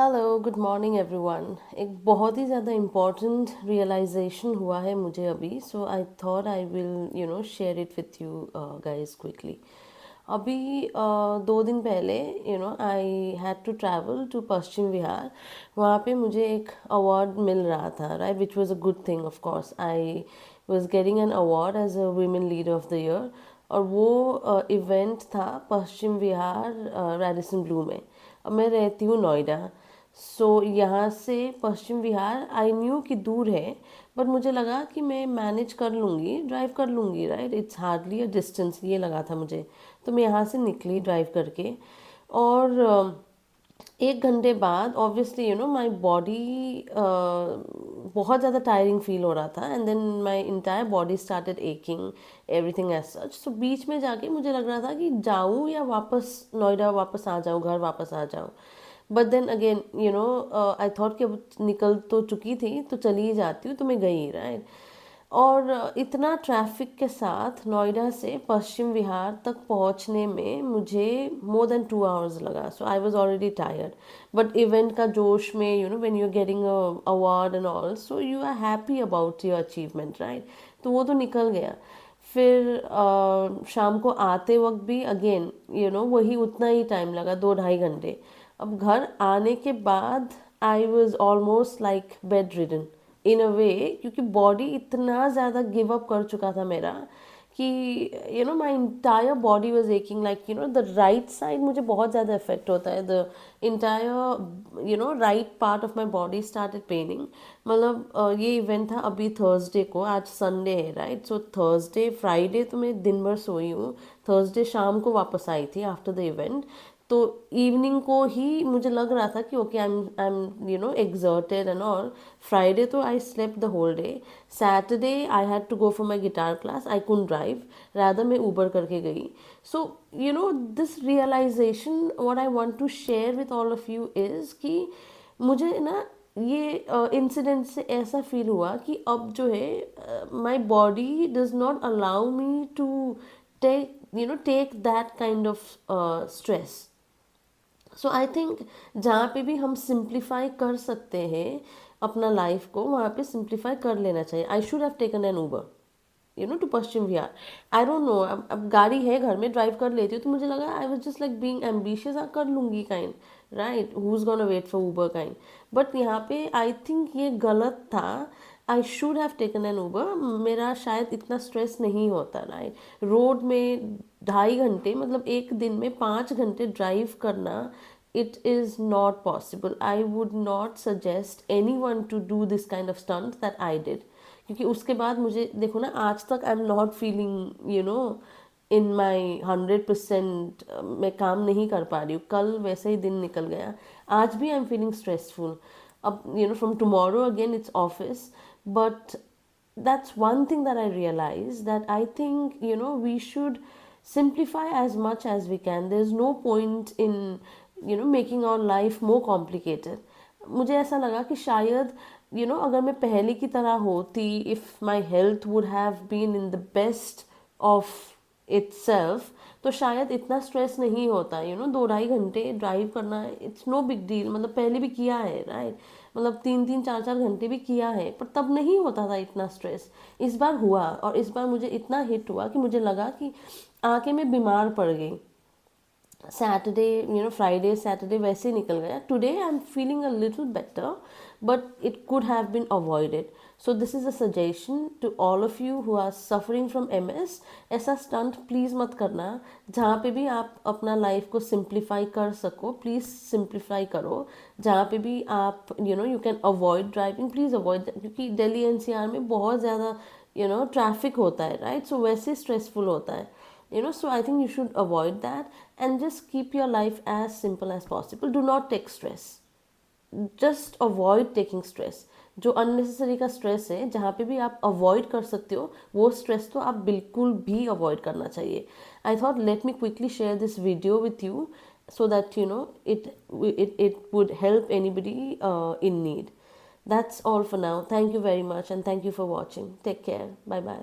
Hello good morning everyone. एक बहुत ही ज़्यादा इम्पॉर्टेंट रियलाइजेशन हुआ है मुझे अभी, so I thought I will share it with you guys quickly. अभी 2 दिन पहले I had to travel to Paschim Vihar. वहाँ पे मुझे एक अवार्ड मिल रहा था, right, which was a good thing. Of course I was getting an award as a women leader of the year. और वो इवेंट था पश्चिम विहार रेडिसन ब्लू में। अब मैं रहती हूँ नोएडा, सो यहाँ से पश्चिम विहार आई न्यू कि दूर है, बट मुझे लगा कि मैं मैनेज कर लूँगी, ड्राइव कर लूँगी, right, it's hardly a distance, ये लगा था मुझे। तो मैं यहाँ से निकली ड्राइव करके, और 1 घंटे बाद ऑब्वियसली माई बॉडी बहुत ज़्यादा टायरिंग फील हो रहा था, and then my entire body started aching, everything as such. So बीच में जाके मुझे लग रहा था कि जाऊँ या वापस नोएडा वापस आ जाऊँ, घर वापस आ जाऊँ। But then again I thought कि अब निकल तो चुकी थी तो चली ही जाती हूँ, तो मैं गई, राइट। और इतना ट्रैफिक के साथ नोएडा से पश्चिम विहार तक पहुंचने में मुझे मोर देन 2 आवर्स लगा। So I was already tired, but event का जोश में when you are getting award and all, so you are happy about your achievement, right. तो वो तो निकल गया। फिर शाम को आते वक्त भी अगेन वही उतना ही टाइम लगा, 2 ढाई घंटे। अब घर आने के बाद I was almost like bedridden in a way, क्योंकि बॉडी इतना ज़्यादा गिव अप कर चुका था मेरा कि my entire body was aching, like the right side मुझे बहुत ज़्यादा इफेक्ट होता है, the entire right part of my body started paining. मतलब ये इवेंट था अभी थर्सडे को, आज संडे है, राइट। सो थर्सडे फ्राइडे तो मैं दिन भर सोई हूँ, थर्सडे शाम को वापस आई थी आफ्टर द इवेंट। तो इवनिंग को ही मुझे लग रहा था कि okay I am exerted and all. Friday तो I slept the whole day. Saturday I had to go for my guitar class, I couldn't drive, rather मैं ऊबर करके गई। So this realization what I want to share with all of you is कि मुझे ना ये incident से ऐसा feel हुआ कि अब जो है my body does not allow me to take that kind of stress. So I think जहाँ पे भी हम सिंप्लीफाई कर सकते हैं अपना लाइफ को, वहाँ पे सिंप्लीफाई कर लेना चाहिए। I should have taken an Uber to Paschim Vihar. I don't know, अब गाड़ी है घर में, ड्राइव कर लेती हूँ, तो मुझे लगा I was just like being ambitious, कर लूँगी kind, right, who is gonna wait for Uber kind. But यहाँ पे आई थिंक ये गलत था। I should have taken an Uber, मेरा शायद इतना स्ट्रेस नहीं होता, राइट। रोड में 2.5 घंटे, मतलब एक दिन में 5 घंटे ड्राइव करना, it is not possible. I would not suggest anyone to do this kind of stunt that I did. क्योंकि उसके बाद मुझे देखो ना, आज तक I am not feeling in my 100%, मैं काम नहीं कर पा रही हूँ। कल वैसे ही दिन निकल गया, आज भी आई एम फीलिंग स्ट्रेसफुल। अब from tomorrow again it's office, but that's one thing that I realized, that I think we should simplify as much as we can. There's no point in making our life more complicated. मुझे ऐसा लगा कि शायद अगर मैं पहले की तरह होती, if my health would have been in the best of itself, तो शायद इतना स्ट्रेस नहीं होता। 2 ढाई घंटे ड्राइव करना, इट्स नो बिग डील, मतलब पहले भी किया है, राइट। मतलब 3-3 4-4 घंटे भी किया है, पर तब नहीं होता था इतना स्ट्रेस। इस बार हुआ, और इस बार मुझे इतना हिट हुआ कि मुझे लगा कि आके मैं बीमार पड़ गई। सैटरडे फ्राइडे सैटरडे वैसे ही निकल गया। Today I am feeling a little better, but it could have been avoided. So this is a suggestion to all of you who are suffering from MS। ऐसा स्टंट प्लीज़ मत करना। जहाँ पे भी आप अपना लाइफ को सिंप्लीफाई कर सको, प्लीज़ सिंप्लीफाई करो। जहाँ पे भी आप you can avoid driving, please avoid, क्योंकि दिल्ली NCR में बहुत ज़्यादा ट्रैफिक होता है, राइट। सो वैसे स्ट्रेसफुल होता है, so I think you should avoid that and just keep your life as simple as possible. Do not take stress, just avoid taking stress. जो अननेसेसरी का स्ट्रेस है, जहाँ पे भी आप अवॉइड कर सकते हो, वो स्ट्रेस तो आप बिल्कुल भी अवॉइड करना चाहिए। I thought let me quickly share this video with you, so that it would help anybody in need. That's all for now. Thank you very much, and thank you for watching. Take care. Bye bye.